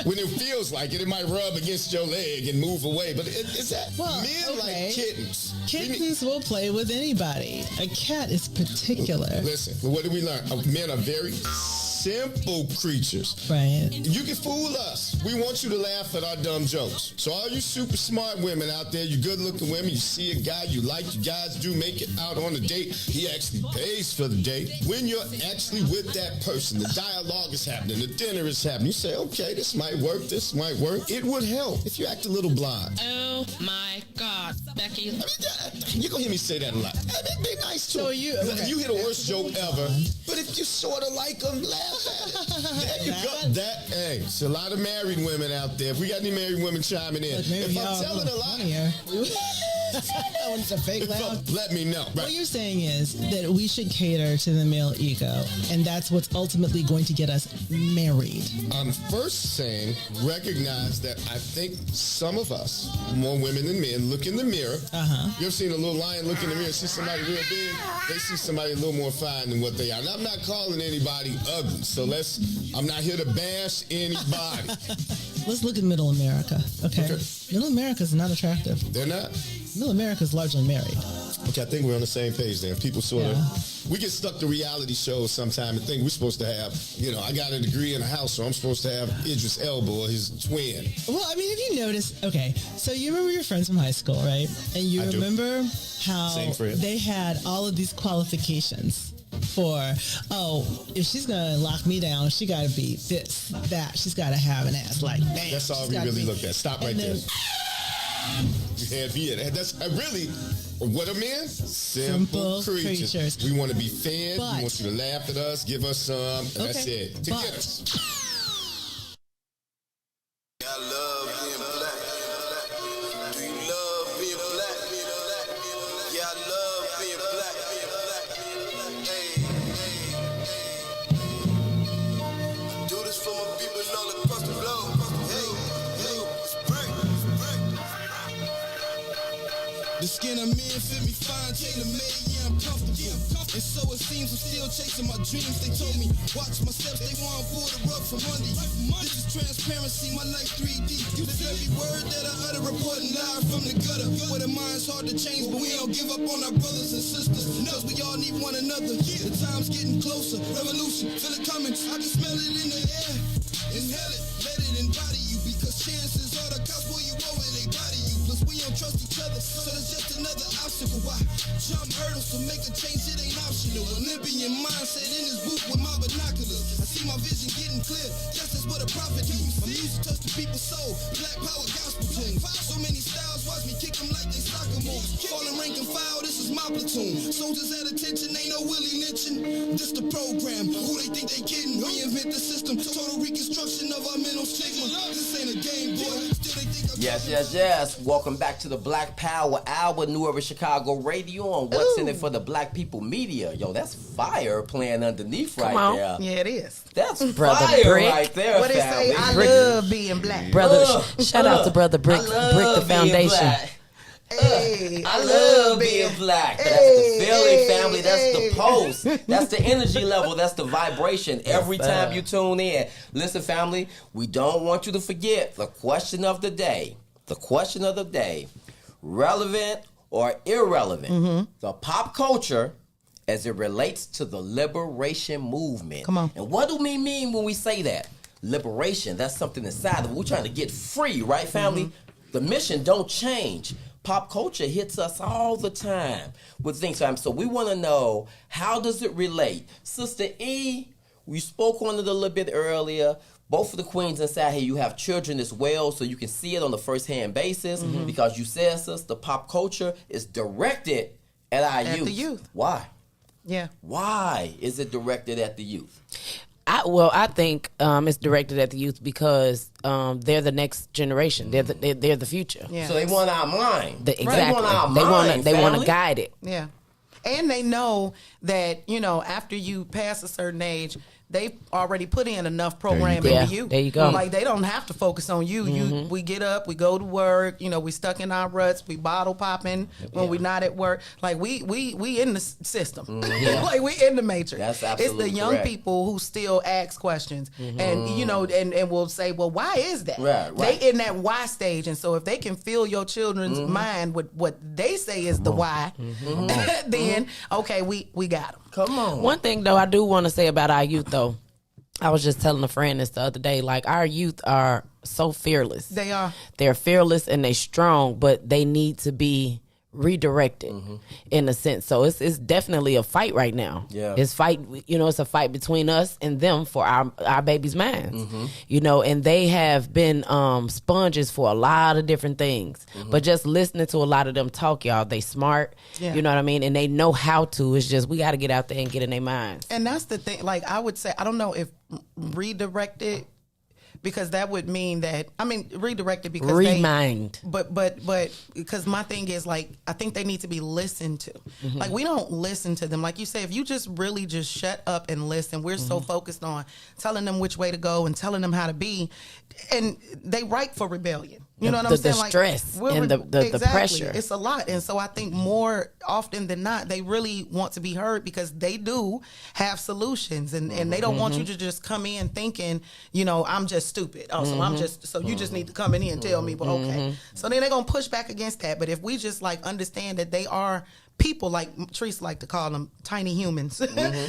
S1: When it feels like it, it might rub against your leg and move away. But it's that. Men like kittens.
S10: Kittens will play with anybody. A cat is particular.
S1: Listen, what did we learn? Men are very simple creatures.
S10: Right.
S1: You can fool us. We want you to laugh at our dumb jokes. So all you super smart women out there, you good looking women, you see a guy you like, you guys do make it out on a date, he actually pays for the date. When you're actually with that person, the dialogue is happening, the dinner is happening, you say, okay, this might work. It would help if you act a little blind.
S9: Oh my God, Becky.
S1: I mean, you're going to hear me say that a lot. I mean, be nice to him.
S10: You
S1: hear the worst joke ever, but if you sort of like them, laugh at it. There you go. Hey, there's a lot of married women out there. If we got any married women chiming in, if I'm telling a lie,
S10: that one's a fake laugh.
S1: Let me know. Right.
S10: What you're saying is that we should cater to the male ego, and that's what's ultimately going to get us married.
S1: I'm first saying recognize that I think some of us, more women than men, look in the mirror. You ever seen a little lion look in the mirror and see somebody real big? They see somebody a little more fine than what they are. And I'm not calling anybody ugly, so I'm not here to bash anybody.
S10: Let's look at Middle America, okay? Middle America is not attractive.
S1: They're not?
S10: Middle America is largely married.
S1: Okay, I think we're on the same page then. People we get stuck to reality shows sometime and think we're supposed to have, I got a degree in a house, so I'm supposed to have Idris Elba or his twin.
S10: Well, I mean, have you noticed, okay, so you remember your friends from high school, right? And you remember how they had all of these qualifications for, if she's going to lock me down, she got to be this, that. She's got to have an ass like that.
S1: That's all we really looked at. Stop right there. That's really what are men? Simple creatures. We want to be fed. We want you to laugh at us, give us some, and that's it. To get us.
S11: I love being black. Do you love being black? Yeah, I love being black. Hey. Do this for my people all across the globe. The skin of men fit me fine, tailor-made, yeah, I'm comfortable. And so it seems I'm still chasing my dreams. They told me, watch my steps, they want to pull the rug from under you. This is transparency, my life 3D. Live every word that I utter, reporting live from the gutter. Where the mind's hard to change, but we don't give up on our brothers and sisters. Cause we all need one another. The time's getting closer, revolution, feel it coming. I can smell it in the air. Inhale it, let it embody you. Because chances are the cops pull you over, they body you. Plus we don't trust each other, so there's just another obstacle. Why jump hurdles to make a change? It ain't optional. Olympian mindset in this booth with my binoculars. I see my vision getting clear. Justice what a prophet do. My music touch the people's soul. Black power gospel tunes. So many styles, watch me kick them like they soccer moves. Falling rank and file, this is my platoon. Soldiers at attention, ain't no Willie lynching. This the program. Who they think they kidding? Reinvent the system. Total reconstruction of our mental stigma. This ain't a game, boy. Still they think
S5: Yes. Welcome back to the Black Power Hour, New Urban Chicago Radio on What's in It for the Black People Media. Yo, that's fire playing underneath there.
S4: Yeah, it is.
S5: That's
S6: Brother
S5: fire
S6: Brick.
S5: right there,
S4: What they say, I love being black.
S6: Brother, shout out to Brother Brick. Brick the foundation.
S4: Hey,
S5: I love being black. That's the Philly family. That's the post. That's the energy level. That's the vibration. Every time you tune in. Listen, family, we don't want you to forget the question of the day. The question of the day. Relevant or irrelevant? The pop culture as it relates to the liberation movement.
S4: Come on.
S5: And what do we mean when we say that? Liberation, that's something inside of it. We're trying to get free, right, family? The mission don't change. Pop culture hits us all the time with things. So we want to know, how does it relate? Sister E, we spoke on it a little bit earlier. both of the queens inside here, you have children as well, so you can see it on the first-hand basis because you said, sister, pop culture is directed at our youth.
S4: The youth.
S5: Why?
S4: Yeah.
S5: Why is it directed at the youth?
S6: I think it's directed at the youth because they're the next generation. They're the future.
S5: Yeah. So they want our mind.
S6: Exactly.
S5: They want our mind.
S6: They want to guide it.
S4: Yeah. And they know that, after you pass a certain age, they already put in enough programming into you.
S6: There you go.
S4: Like, they don't have to focus on you. We get up, we go to work, we stuck in our ruts, we bottle popping when we not at work. Like, we in the system. Like, we in the matrix.
S5: That's absolutely
S4: It's the young
S5: correct.
S4: people who still ask questions. And, and will say, well, why is that?
S5: Right.
S4: They in that why stage. And so if they can fill your children's mind with what they say is the why, then, okay, we got them.
S5: Come on.
S6: One thing, though, I do want to say about our youth, though. I was just telling a friend this the other day. Like, our youth are so fearless.
S4: They are.
S6: They're fearless and they strong, but they need to be redirected in a sense. So it's definitely a fight right now.
S5: Yeah.
S6: It's a fight between us and them for our babies' minds. And they have been sponges for a lot of different things. But just listening to a lot of them talk, y'all, they smart.
S4: Yeah.
S6: You know what I mean? And they know how to. It's just we got to get out there and get in their minds.
S4: And that's the thing. Like, I would say, I don't know if redirected, because that would mean that, redirected because
S6: Remind.
S4: But because my thing is, like, I think they need to be listened to. Like, we don't listen to them. Like you say, if you just really just shut up and listen, we're so focused on telling them which way to go and telling them how to be, and they ripe for rebellion. You know what I'm saying?
S6: The stress and the pressure.
S4: It's a lot. And so I think more often than not, they really want to be heard because they do have solutions. And they don't want you to just come in thinking, I'm just stupid. Oh, so you just need to come in here and tell me, but okay. So then they're going to push back against that. But if we just understand that they are people, like Teresa like to call them tiny humans.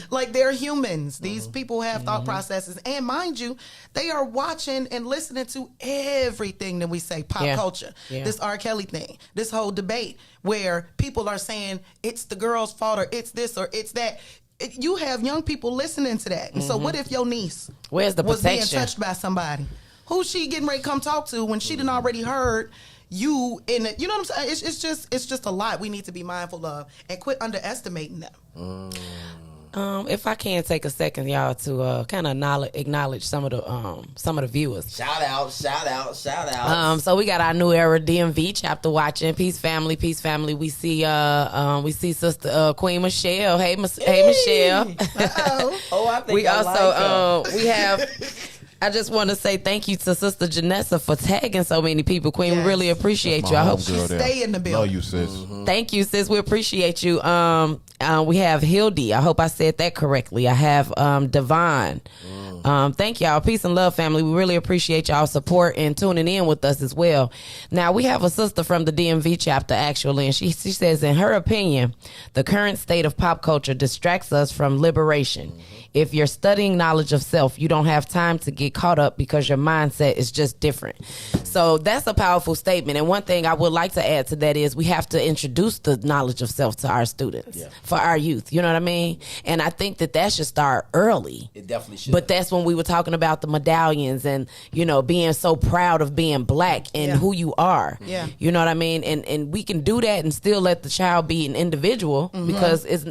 S4: Like, they're humans. These people have thought processes. And mind you, they are watching and listening to everything that we say, pop culture, this R. Kelly thing, this whole debate where people are saying it's the girl's fault or it's this or it's that. You have young people listening to that. And so what if your niece
S6: was
S4: being touched by somebody? Who's she getting ready to come talk to when she done already heard you in it? You know what I'm saying? It's just a lot we need to be mindful of and quit underestimating them.
S6: If I can take a second, y'all, to kind of acknowledge some of the viewers.
S5: Shout out.
S6: So we got our New Era DMV chapter watching. Peace family. We see Sister Queen Michelle. Hey Michelle.
S5: I think
S6: we
S5: I
S6: also
S5: like her.
S6: we have. I just want to say thank you to Sister Janessa for tagging so many people. Queen, we really appreciate you. I hope
S4: you stay in the building.
S12: Love you, sis.
S6: Thank you, sis. We appreciate you. We have Hildy. I hope I said that correctly. I have Devon. Thank y'all. Peace and love, family. We really appreciate y'all support and tuning in with us as well. Now, we have a sister from the DMV chapter, actually, and she says, in her opinion, the current state of pop culture distracts us from liberation. If you're studying knowledge of self, you don't have time to get caught up because your mindset is just different. So that's a powerful statement. And one thing I would like to add to that is we have to introduce the knowledge of self to our students, for our youth. You know what I mean? And I think that should start early.
S5: It definitely should.
S6: But that's when we were talking about the medallions and, being so proud of being black and who you are.
S4: Yeah.
S6: You know what I mean? And we can do that and still let the child be an individual because it's,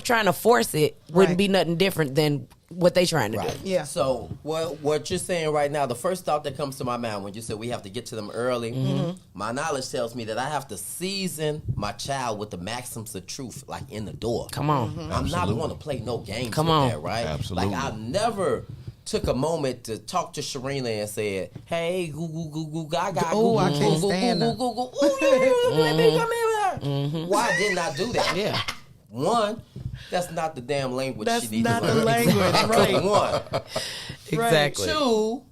S6: trying to force it wouldn't be nothing different than what they trying to do.
S4: Yeah.
S5: So what you're saying right now, the first thought that comes to my mind when you said we have to get to them early, my knowledge tells me that I have to season my child with the maxims of truth, like in the door.
S6: Come on.
S5: I'm not going to play no games
S6: Come
S5: with
S6: on.
S5: that, right?
S12: Absolutely.
S5: Like, I never took a moment to talk to Sharina and said, hey, goo goo goo goo gaga.
S4: Oh, I can't stand her.
S5: Why didn't I do that?
S6: Yeah.
S5: One, that's not the damn language
S4: That's
S5: she needs
S4: not
S5: to
S4: the
S5: learn.
S4: language, right.
S5: One.
S6: Exactly.
S5: Two,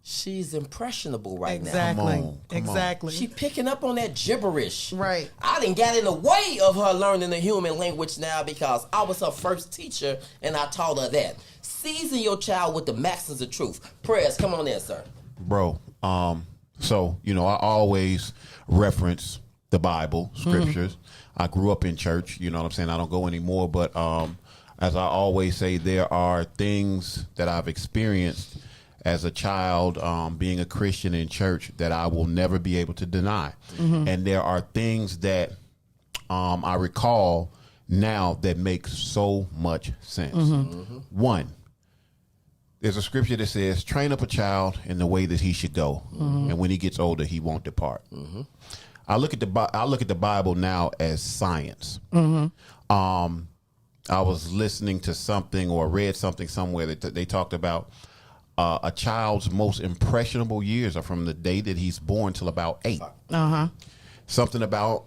S5: she's impressionable right
S4: Exactly.
S5: now.
S4: Exactly.
S5: She picking up on that gibberish.
S4: Right.
S5: I didn't get in the way of her learning the human language now because I was her first teacher and I taught her that. Season your child with the maxims of truth. Prayers, come on there, sir.
S12: Bro, so, I always reference the Bible, scriptures. I grew up in church, you know what I'm saying? I don't go anymore, but as I always say, there are things that I've experienced as a child, being a Christian in church, that I will never be able to deny. And there are things that I recall now that make so much sense. One, there's a scripture that says, train up a child in the way that he should go, and when he gets older, he won't depart. I look at the Bible now as science. I was listening to something or read something somewhere that they talked about a child's most impressionable years are from the day that he's born till about 8. Something about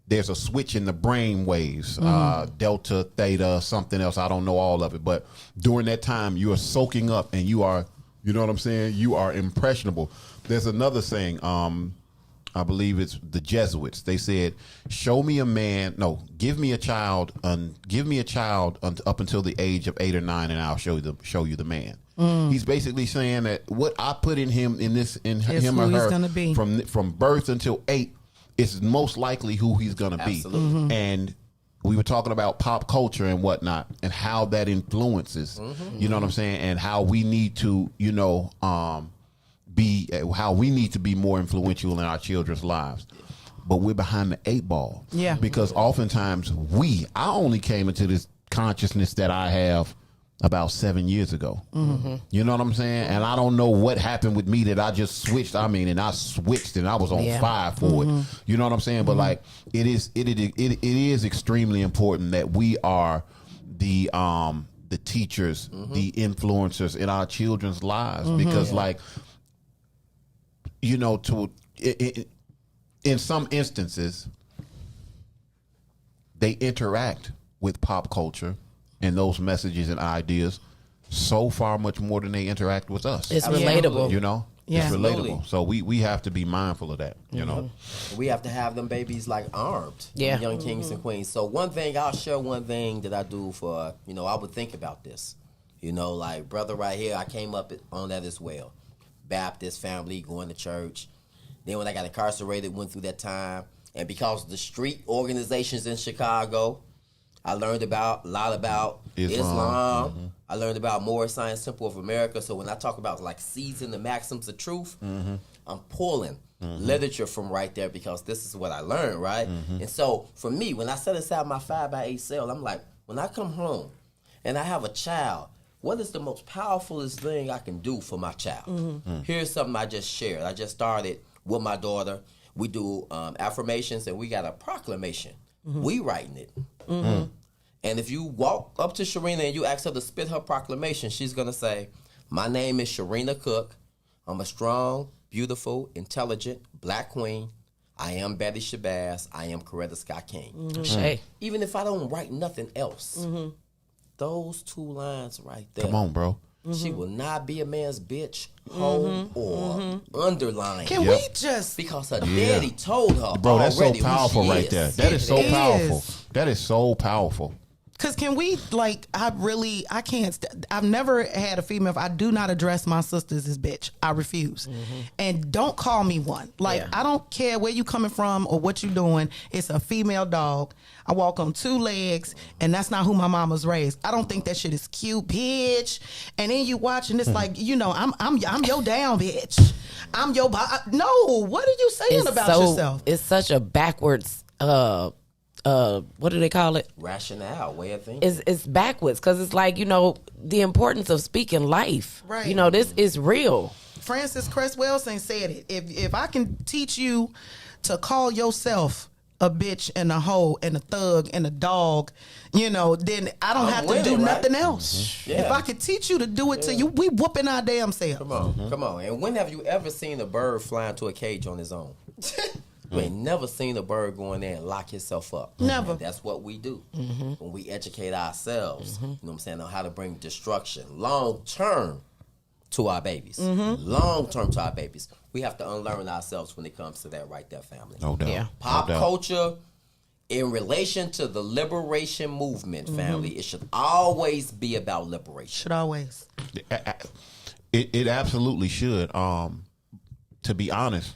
S12: there's a switch in the brain waves, delta, theta, something else. I don't know all of it, but during that time you are soaking up and you are, you know what I'm saying? You are impressionable. There's another saying, I believe it's the Jesuits. They said, give me a child up until the age of 8 or 9, and I'll show you the man. He's basically saying that what I put in him him or her from birth until 8 is most likely who he's going to be. And we were talking about pop culture and whatnot and how that influences, you know what I'm saying? And how we need to, how we need to be more influential in our children's lives. But we're behind the 8 ball.
S4: Yeah.
S12: Because oftentimes I only came into this consciousness that I have about 7 years ago. You know what I'm saying? And I don't know what happened with me that I just switched. And I switched and I was on fire for it. You know what I'm saying? But like it is extremely important that we are the teachers, the influencers in our children's lives, because like, in some instances, they interact with pop culture and those messages and ideas so far much more than they interact with us.
S6: It's relatable.
S12: It's relatable. So we have to be mindful of that,
S5: We have to have them babies like armed, young kings and queens. So I'll share one thing that I do for, I would think about this. Like brother right here, I came up on that as well. Baptist family, going to church. Then when I got incarcerated, went through that time. And because of the street organizations in Chicago, I learned a lot about Islam. I learned about Moorish Science Temple of America. So when I talk about like seeds and the maxims of truth, I'm pulling literature from right there because this is what I learned, right? And so for me, when I set aside my 5x8 cell, I'm like, when I come home and I have a child, what is the most powerfulest thing I can do for my child? Here's something I just shared. I just started with my daughter. We do affirmations and we got a proclamation. We writing it. And if you walk up to Sharina and you ask her to spit her proclamation, she's going to say, my name is Sharina Cook. I'm a strong, beautiful, intelligent black queen. I am Betty Shabazz. I am Coretta Scott King. Even if I don't write nothing else, those 2 lines right there.
S12: Come on, bro.
S5: She will not be a man's bitch, hoe, or underline.
S4: Can we just...
S5: Because her daddy told her
S12: bro, that's so
S5: already
S12: powerful right there. That is so powerful.
S4: Is.
S12: That is so powerful.
S4: Because can we, I can't, I've never had a female, I do not address my sisters as bitch. I refuse. And don't call me one. I don't care where you coming from or what you doing. It's a female dog. I walk on 2 legs, and that's not who my mama's raised. I don't think that shit is cute, bitch. And then you watch, and it's like, I'm your down bitch. I'm your, no, what are you saying about yourself?
S6: It's such a backwards, what do they call it?
S5: Rationale, way of thinking.
S6: It's backwards because it's like, the importance of speaking life.
S4: Right.
S6: This is real.
S4: Francis Cresswellson said it. If I can teach you to call yourself a bitch and a hoe and a thug and a dog, then I don't have to do nothing else. If I could teach you to do it to you, we whooping our damn self.
S5: Come on. And when have you ever seen a bird fly into a cage on his own? You ain't never seen a bird go in there and lock himself up.
S4: Never.
S5: And that's what we do. When we educate ourselves, you know what I'm saying, on how to bring destruction long term to our babies. Long term to our babies. We have to unlearn ourselves when it comes to that right there, family.
S12: No doubt.
S6: Yeah.
S5: Pop culture, in relation to the liberation movement, family, it should always be about liberation.
S4: Should always.
S12: It absolutely should. To be honest,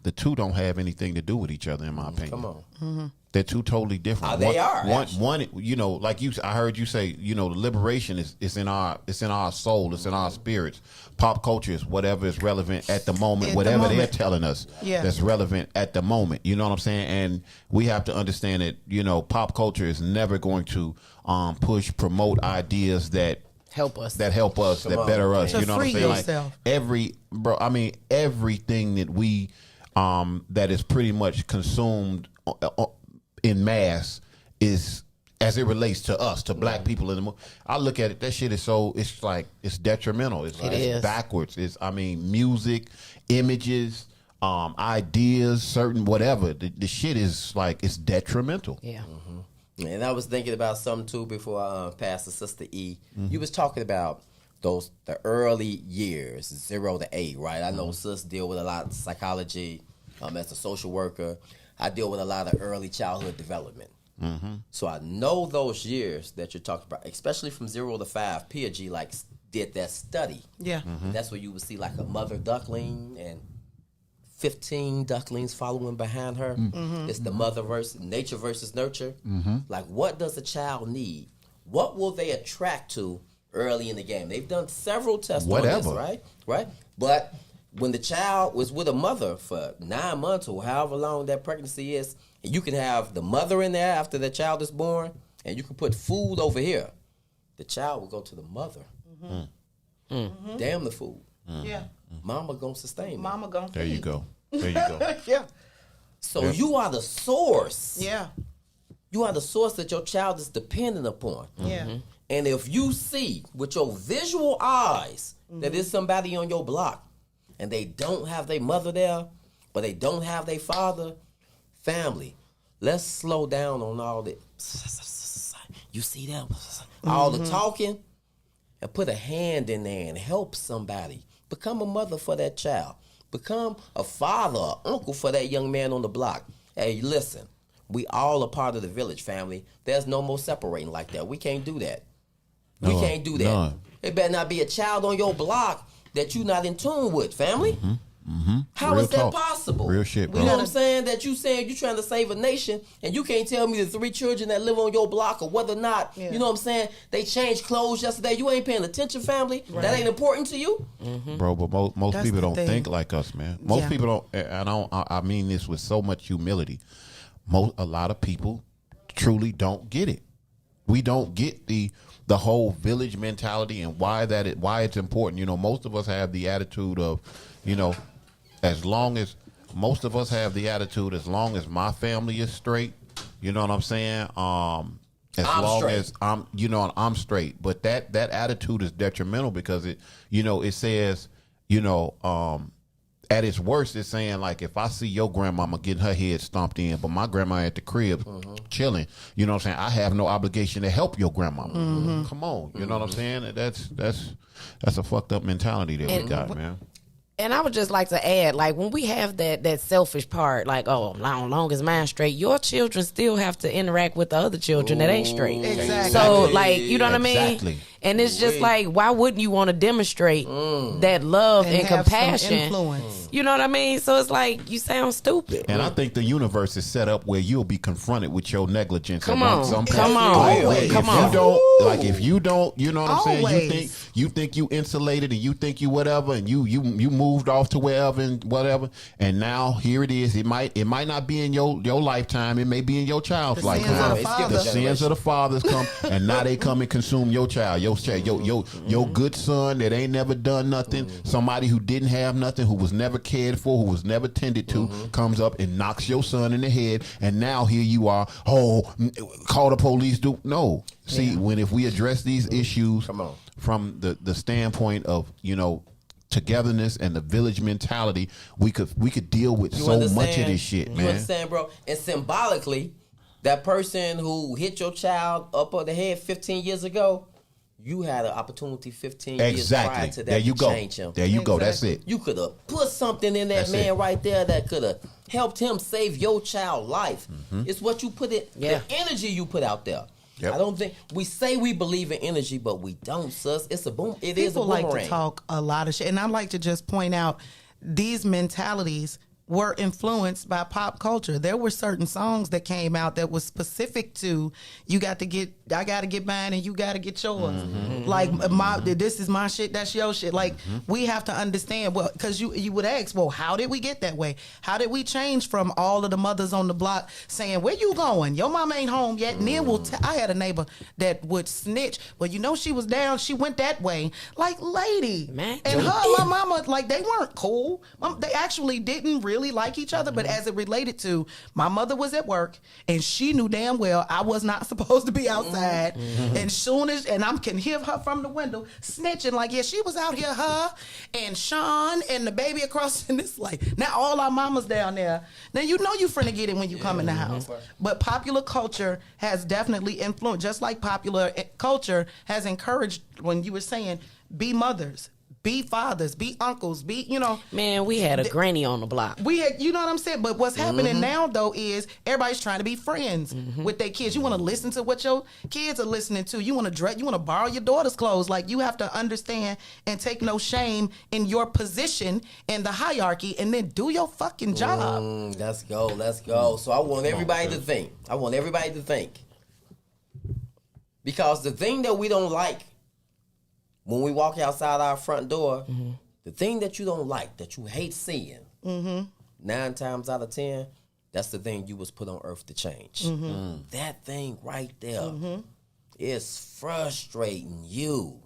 S12: the two don't have anything to do with each other, in my opinion.
S5: Come on.
S4: Mm-hmm.
S12: They're two totally different.
S5: They are.
S12: One, you know, like I heard you say, you know, the liberation is in our soul, it's in our spirits. Pop culture is whatever is relevant at the moment, whatever they're telling us that's relevant at the moment. You know what I'm saying? And we have to understand that, you know, pop culture is never going to promote ideas that help us, that better us.
S4: To
S12: you know what I'm saying?
S4: Yourself.
S12: Like everything that we that is pretty much consumed in mass is, as it relates to us, to black people in the I look at it, that shit is it's detrimental. It's backwards. It's music, images, ideas, certain whatever. The shit is it's detrimental.
S6: Yeah.
S5: Mm-hmm. And I was thinking about something too before I passed to Sister E. Mm-hmm. You was talking about the early years, 0 to 8, right? I know Sis deal with a lot of psychology as a social worker. I deal with a lot of early childhood development. Mm-hmm. So I know those years that you're talking about, especially from 0 to 5. Piaget did that study.
S4: Yeah.
S5: Mm-hmm. That's where you would see a mother duckling and 15 ducklings following behind her. Mm-hmm. It's the mother versus nature versus nurture. Mm-hmm. What does a child need? What will they attract to early in the game? They've done several tests on this, right? But when the child was with a mother for 9 months or however long that pregnancy is, and you can have the mother in there after the child is born, and you can put food over here, the child will go to the mother. Mm-hmm. Mm-hmm. Damn the food. Mm-hmm. Yeah. Mama gonna sustain.
S4: Mama gonna
S12: feed. There you go.
S4: Yeah.
S5: So you are the source.
S4: Yeah.
S5: You are the source that your child is dependent upon.
S4: Yeah.
S5: Mm-hmm. And if you see with your visual eyes that there's somebody on your block and they don't have their mother there, but they don't have their father, family, let's slow down on all the, you see them, all the talking, and put a hand in there and help somebody. Become a mother for that child. Become a father or uncle for that young man on the block. Hey, listen, we all a part of the village, family. There's no more separating like that. We can't do that. We can't do that. No. It better not be a child on your block that you're not in tune with, family. Mm-hmm. Mm-hmm. How is that possible?
S12: Real shit, bro.
S5: You know what I'm saying? That you saying you're trying to save a nation, and you can't tell me the 3 children that live on your block or whether or not, you know what I'm saying, they changed clothes yesterday. You ain't paying attention, family. Right. That ain't important to you.
S12: Mm-hmm. Bro, but most people don't think like us, man. Most people don't, and I mean this with so much humility. A lot of people truly don't get it. We don't get the whole village mentality and why it's important. You know, most of us have the attitude of, you know, as long as my family is straight, you know what I'm saying? As I'm straight. But that attitude is detrimental because it says, at its worst, it's saying if I see your grandmama getting her head stomped in, but my grandma at the crib chilling, you know what I'm saying? I have no obligation to help your grandmama. Mm-hmm. Come on, you know what I'm saying? That's a fucked up mentality that we got, man.
S6: And I would just like to add, when we have that selfish part, long as mine's straight, your children still have to interact with the other children that ain't straight.
S4: Exactly.
S6: So, you know what I mean? And it's just why wouldn't you want to demonstrate that love and compassion?
S4: Influence.
S6: You know what I mean? So it's you sound stupid.
S12: And I think the universe is set up where you'll be confronted with your negligence.
S6: Come on.
S12: If you don't, you know what I'm saying? You think you insulated and you think you whatever, and you moved off to wherever and whatever, and now here it is. It might not be in your lifetime. It may be in your child's lifetime. The sins of the fathers come, and now they come and consume your child. Your good son that ain't never done nothing, somebody who didn't have nothing, who was never cared for, who was never tended to, comes up and knocks your son in the head, and now here you are, call the police. If we address these issues from the standpoint of, togetherness and the village mentality, we could deal with much of this shit, man.
S5: You understand, bro? And symbolically, that person who hit your child up on the head 15 years ago, you had an opportunity 15 years prior to that to change him.
S12: There you go. That's it.
S5: You could have put something in that man right there that could have helped him save your child's life. Mm-hmm. It's what you put the energy you put out there. Yep. I don't think we say we believe in energy, but we don't, sus. It's a boom. It is a boomerang.
S4: People like to talk a lot of shit, and I like to just point out these mentalities were influenced by pop culture. There were certain songs that came out that was specific to I got to get mine and you got to get yours. Like this is my shit, that's your shit. Like we have to understand, well, because you would ask, well, how did we get that way? How did we change from all of the mothers on the block saying, where you going? Your mom ain't home yet. And then I had a neighbor that would snitch. Well, she was down. She went that way. Like, lady. Man, and my mama, like, they weren't cool. They actually didn't really like each other, but as it related to, my mother was at work and she knew damn well I was not supposed to be outside. And I can hear her from the window snitching, like, yeah, she was out here, her and Sean and the baby across, and it's like, now all our mamas down there. Now you know you finna get it when you come in the house. But popular culture has definitely influenced, just like popular culture has encouraged, when you were saying, be mothers, be fathers, be uncles, be, Man,
S6: we had a granny on the block.
S4: We had, you know what I'm saying? But what's happening now, though, is everybody's trying to be friends with their kids. You want to listen to what your kids are listening to. You want to borrow your daughter's clothes. Like, you have to understand and take no shame in your position in the hierarchy, and then do your fucking job.
S5: Let's go. So I want everybody to think. Because the thing that we don't like, when we walk outside our front door, the thing that you don't like, that you hate seeing, 9 times out of 10, that's the thing you was put on earth to change. That thing right there is frustrating you.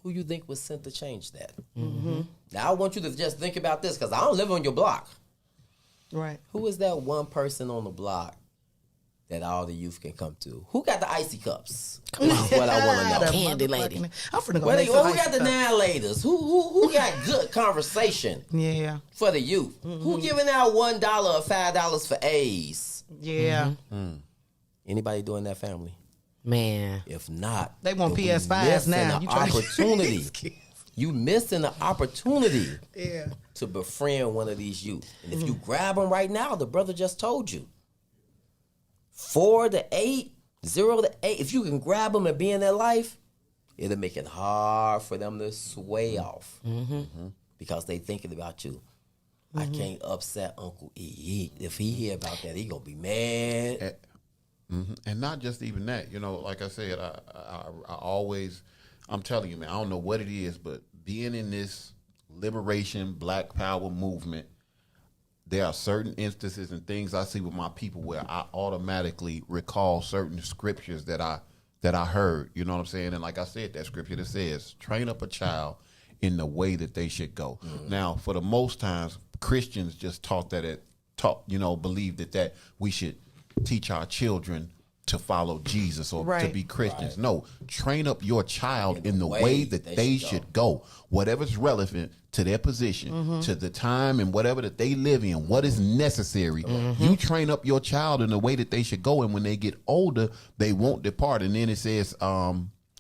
S5: Who you think was sent to change that? Now, I want you to just think about this, because I don't live on your block.
S4: Right.
S5: Who is that one person on the block that all the youth can come to? Who got the icy cups? That's what I want to know.
S6: Candy lady.
S4: I'm finna go.
S5: Who got the 9 ladies? Who got good conversation?
S4: Yeah.
S5: For the youth. Who giving out $1 or $5 for A's?
S4: Yeah.
S5: Anybody doing that, family?
S6: Man.
S5: If not,
S4: they want PS5s now.
S5: You missing the opportunity to befriend one of these youth. And if you grab them right now, the brother just told you, 4 to 8, 0 to 8. If you can grab them and be in their life, it'll make it hard for them to sway off because they thinking about you. I can't upset Uncle E. If he hear about that, he gonna be mad.
S12: And not just even that, like I said, I always, I'm telling you, man, I don't know what it is, but being in this liberation, Black Power movement, there are certain instances and things I see with my people where I automatically recall certain scriptures that I heard. You know what I'm saying? And like I said, that scripture that says, train up a child in the way that they should go. Now, for the most times, Christians just believe that we should teach our children to follow Jesus or to be Christians. No, train up your child in the way that they should go. Whatever's relevant to their position, to the time and whatever that they live in, what is necessary. You train up your child in the way that they should go, and when they get older, they won't depart. And then it says,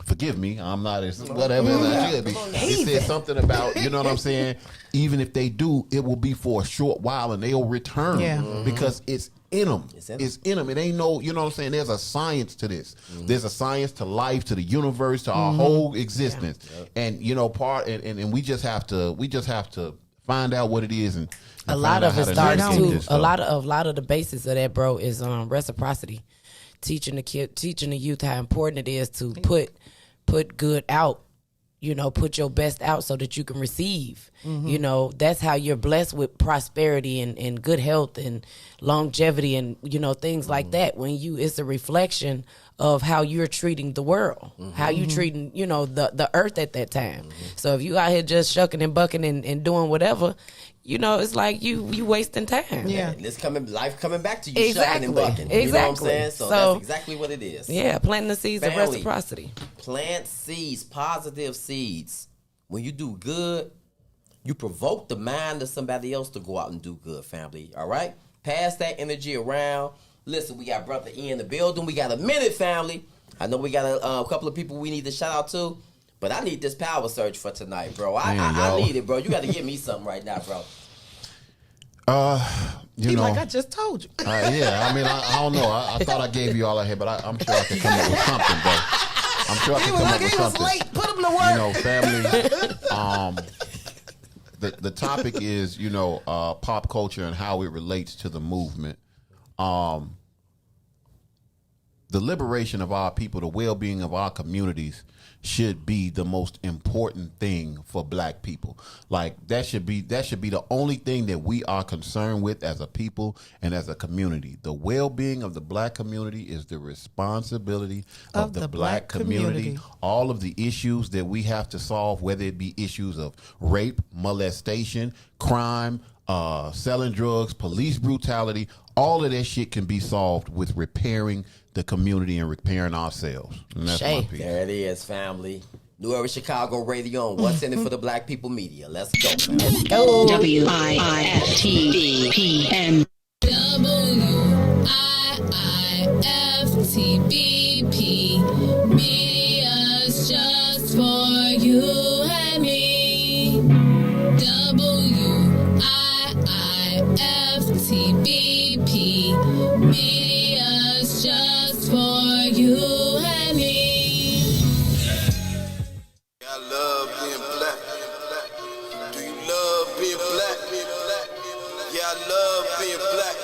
S12: forgive me, I'm not as whatever as I should be. It says something about, you know what I'm saying? Even if they do, it will be for a short while and they'll return because it's in them. It's in them. It ain't no, you know what I'm saying? There's a science to this. There's a science to life, to the universe, to our whole existence. And and we just have to find out what it is, and
S6: a lot of it starts too. A lot of the basis of that, bro, is reciprocity. Teaching the youth how important it is to put good out. Put your best out so that you can receive. That's how you're blessed with prosperity and good health and longevity and, things like that. When it's a reflection of how you're treating the world, how you treating, the earth at that time. So if you out here just shucking and bucking and doing whatever, it's like you wasting time.
S5: Yeah. Life coming back to you, shucking and bucking.
S6: Exactly.
S5: You know what I'm saying? So that's exactly what it is.
S6: Yeah, planting the seeds of reciprocity.
S5: Plant seeds, positive seeds. When you do good, you provoke the mind of somebody else to go out and do good, family. All right? Pass that energy around. Listen, we got Brother E in the building. We got a minute, family. I know we got a couple of people we need to shout out to. But I need this power surge for tonight, bro. I need it, bro. You got to give me something right now, bro.
S4: Like I just told you.
S12: Yeah, I mean, I don't know. I thought I gave you all I had, but I'm sure I could come up with something, bro. I'm sure I could come up with something.
S4: Late. Put him to work.
S12: Family. the topic is, pop culture and how it relates to the movement. The liberation of our people, the well-being of our communities should be the most important thing for black people. Like that should be the only thing that we are concerned with as a people and as a community. The well-being of the black community is the responsibility of the black community. All of the issues that we have to solve, whether it be issues of rape, molestation, crime, selling drugs, police brutality, all of that shit can be solved with repairing the community and repairing ourselves. And that's my piece.
S5: There it is, family. New Era Chicago Radio and What's in It for the Black People Media. Let's go.
S8: Let's go. WIIFTBPM.
S13: WIIFTBP. Media's just for you and me. WIIFTBP. Media's just for you and me.
S11: I love being black. Do you love being black? Yeah, I love being black.